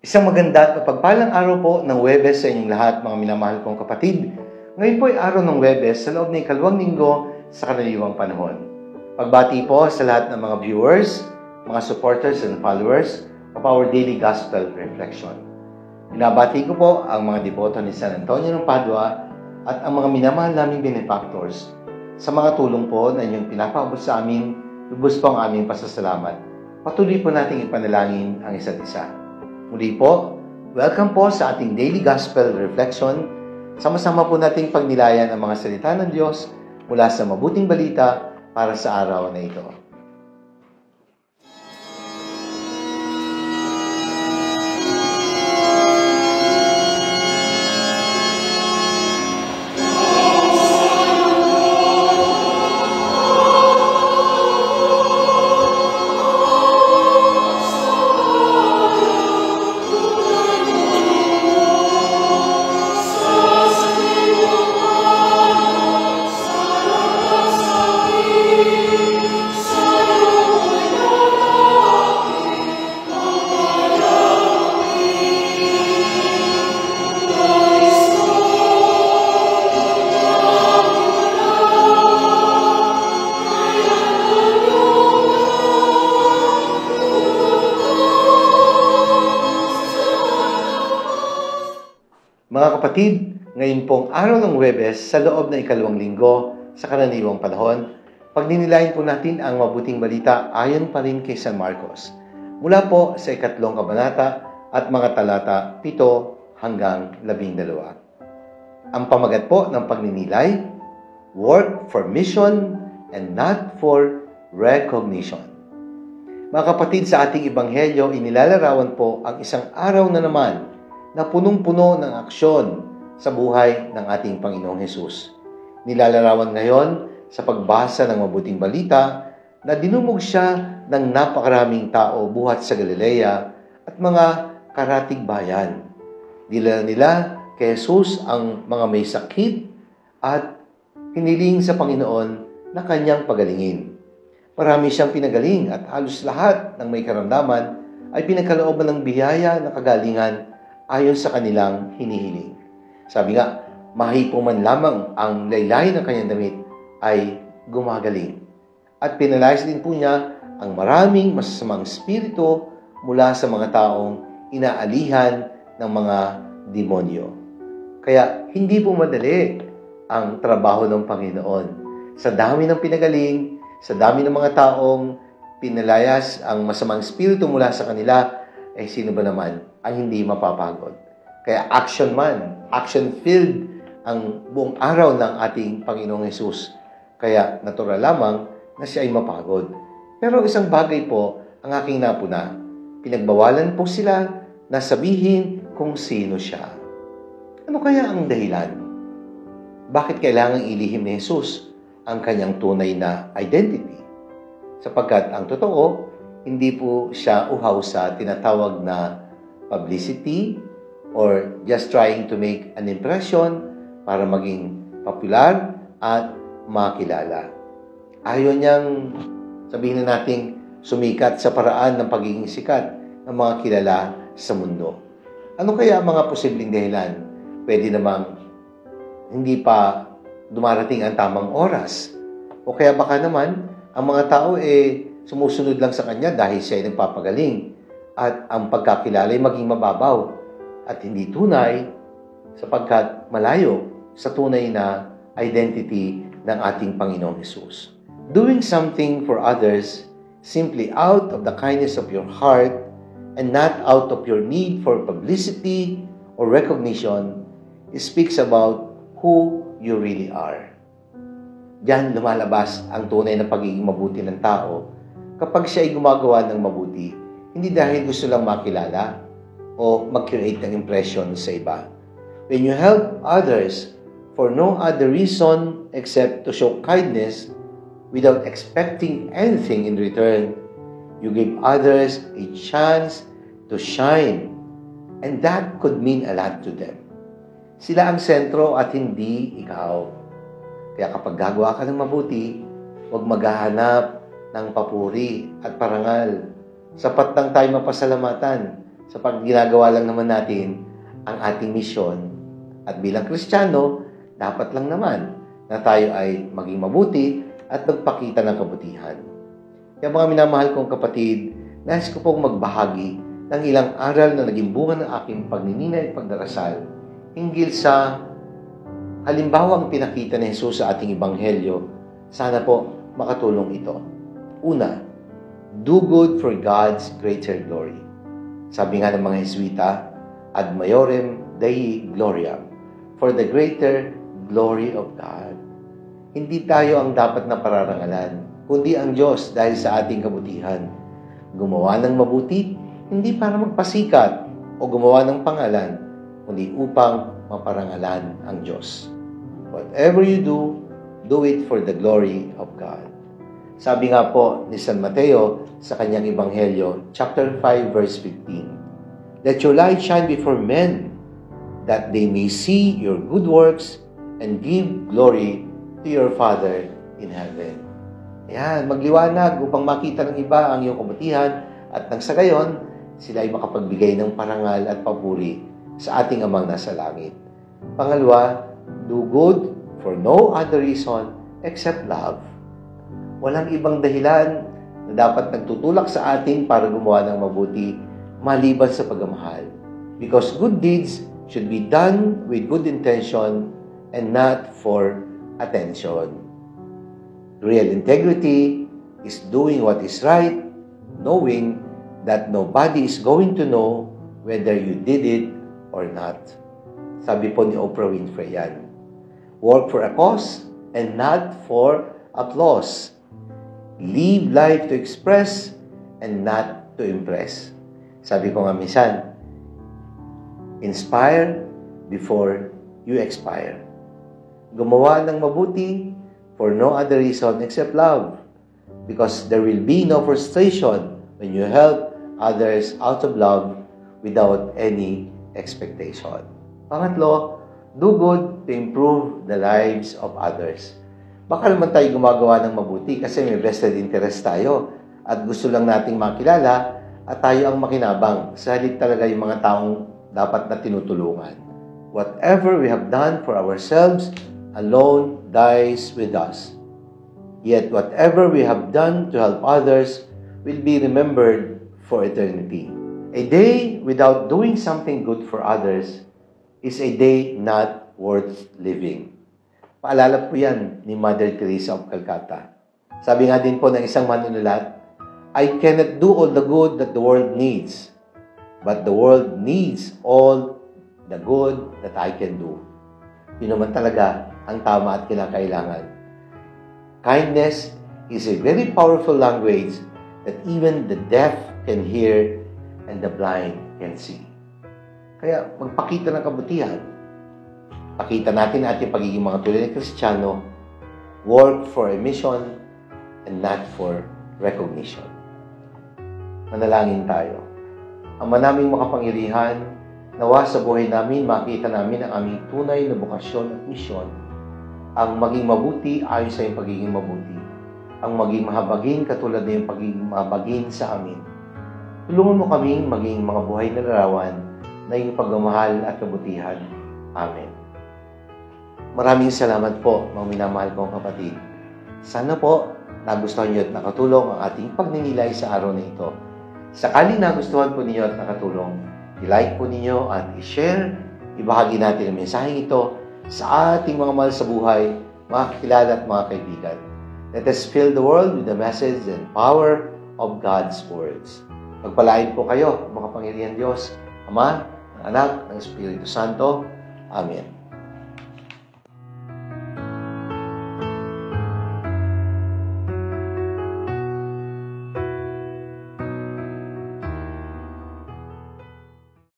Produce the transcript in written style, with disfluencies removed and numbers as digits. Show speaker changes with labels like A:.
A: Isang maganda at mapagpalang araw po ng Huwebes sa inyong lahat, mga minamahal kong kapatid. Ngayon po ay araw ng Huwebes sa loob ng ikalawang linggo sa karaniwang panahon. Pagbati po sa lahat ng mga viewers, mga supporters and followers of our daily gospel reflection. Binabati ko po ang mga deboto ni San Antonio ng Padua at ang mga minamahal naming benefactors sa mga tulong po na inyong pinapaabot sa amin. Lubos po ang aming pasasalamat. Patuloy po nating ipanalangin ang isa't isa. Muli po, welcome po sa ating Daily Gospel Reflection. Sama-sama po nating pagnilayan ang mga salita ng Diyos mula sa mabuting balita para sa araw na ito. Mga kapatid, ngayon pong araw ng Huwebes sa loob ng ikalawang linggo sa karaniwang panahon, pagninilayan po natin ang mabuting balita ayon pa rin kay San Marcos. Mula po sa 3 kabanata at mga talata 7 hanggang 12. Ang pamagat po ng pagninilay, work for mission and not for recognition. Mga kapatid, sa ating ebanghelyo, inilalarawan po ang isang araw na naman na punong-puno ng aksyon sa buhay ng ating Panginoong Hesus. Nilalarawan ngayon sa pagbasa ng mabuting balita na dinumog siya ng napakaraming tao buhat sa Galilea at mga karatig bayan. Dinala nila kay Hesus ang mga may sakit at hiniling sa Panginoon na kanyang pagalingin. Marami siyang pinagaling at halos lahat ng may karamdaman ay pinagkalooban ng biyaya na kagalingan ayon sa kanilang hinihiling. Sabi nga, mahipo man lamang ang laylay ng kanyang damit ay gumagaling. At pinalayas din po niya ang maraming masasamang espiritu mula sa mga taong inaalihan ng mga demonyo. Kaya hindi po madali ang trabaho ng Panginoon. Sa dami ng pinagaling, sa dami ng mga taong pinalayas ang masamang espiritu mula sa kanila, eh sino ba naman ang hindi mapapagod? Kaya action-filled ang buong araw ng ating Panginoong Hesus. Kaya natural lamang na siya ay mapagod. Pero isang bagay po ang aking napuna. Pinagbawalan po sila na sabihin kung sino siya. Ano kaya ang dahilan? Bakit kailangang ilihim ni Hesus ang kanyang tunay na identity? Sapagkat ang totoo, hindi po siya uhaw sa tinatawag na publicity or just trying to make an impression para maging popular at makilala. Ayaw niyang sabihin na nating sumikat sa paraan ng pagiging sikat ng mga kilala sa mundo. Ano kaya ang mga posibleng dahilan? Pwede namang hindi pa dumarating ang tamang oras. O kaya baka naman ang mga tao sumusunod lang sa kanya dahil siya ay nagpapagaling at ang pagkakilala ay maging mababaw at hindi tunay sapagkat malayo sa tunay na identity ng ating Panginoong Hesus. Doing something for others simply out of the kindness of your heart and not out of your need for publicity or recognition speaks about who you really are. Diyan lumalabas ang tunay na pagiging mabuti ng tao kapag siya ay gumagawa ng mabuti, hindi dahil gusto lang makilala o mag-create ng impression sa iba. When you help others for no other reason except to show kindness without expecting anything in return, you give others a chance to shine, and that could mean a lot to them. Sila ang sentro at hindi ikaw. Kaya kapag gagawa ka ng mabuti, huwag maghahanap ng papuri at parangal. Sapat lang tayo mapasalamatan sa pag ginagawa lang naman natin ang ating misyon. At bilang Kristiyano, dapat lang naman na tayo ay maging mabuti at magpakita ng kabutihan. Kaya mga minamahal kong kapatid, nais ko pong magbahagi ng ilang aral na naging bunga ng aking pagninilay at pagdarasal hinggil sa halimbawang pinakita ni Jesus sa ating Ebanghelyo. Sana po makatulong ito. Una, do good for God's greater glory. Sabi nga ng mga Jesuita, ad maiorem Dei gloriam, for the greater glory of God. Hindi tayo ang dapat na pararangalan, kundi ang Diyos dahil sa ating kabutihan. Gumawa ng mabuti, hindi para magpasikat o gumawa ng pangalan, kundi upang maparangalan ang Diyos. Whatever you do it for the glory of God. Sabi nga po ni San Mateo sa kanyang Ebanghelyo, chapter 5, verse 15, let your light shine before men, that they may see your good works and give glory to your Father in heaven. Ayan, magliwanag upang makita ng iba ang iyong kabutihan at nang sa gayon, sila ay makapagbigay ng parangal at papuri sa ating Amang nasa langit. Pangalawa, do good for no other reason except love. Walang ibang dahilan na dapat nagtutulak sa atin para gumawa ng mabuti maliban sa pagmamahal. Because good deeds should be done with good intention and not for attention. Real integrity is doing what is right, knowing that nobody is going to know whether you did it or not. Sabi po ni Oprah Winfrey yan. Work for a cause and not for applause. Live life to express and not to impress. Sabi ko nga minsan, inspire before you expire. Gumawa ng mabuti for no other reason except love, because there will be no frustration when you help others out of love without any expectation. Pangatlo, do good to improve the lives of others. Baka naman tayo gumagawa ng mabuti kasi may vested interest tayo at gusto lang nating makilala at tayo ang makinabang sa halip talaga yung mga taong dapat na tinutulungan. Whatever we have done for ourselves alone dies with us. Yet whatever we have done to help others will be remembered for eternity. A day without doing something good for others is a day not worth living. Paalala po yan ni Mother Teresa of Calcutta. Sabi nga din po ng isang manunulat, I cannot do all the good that the world needs, but the world needs all the good that I can do. Yun naman talaga ang tama at kinakailangan. Kindness is a very powerful language that even the deaf can hear and the blind can see. Kaya magpakita ng kabutihan. Pakita natin ating pagiging mga tunay na Kristiyano, work for a mission and not for recognition. Manalangin tayo. Ama naming makapangyarihan, nawa sa buhay namin, makita namin ang aming tunay na bokasyon at misyon, ang maging mabuti ayon sa iyong pagiging mabuti, ang maging mahabagin katulad na iyong pagiging mahabagin sa amin. Tulungan mo kaming maging mga buhay na larawan na iyong pagmamahal at kabutihan. Amen. Maraming salamat po, mga minamahal kong kapatid. Sana po nagustuhan niyo at nakatulong ang ating pagninilay sa araw na ito. Sakaling nagustuhan po ninyo at nakatulong, i-like po ninyo at i-share, ibahagi natin ang mensaheng ito sa ating mga mahal sa buhay, mga kakilala at mga kaibigan. Let us fill the world with the message and power of God's words. Pagpalain po kayo, mga pangyarihan Diyos, Ama, ng Anak, ng Espiritu Santo. Amen.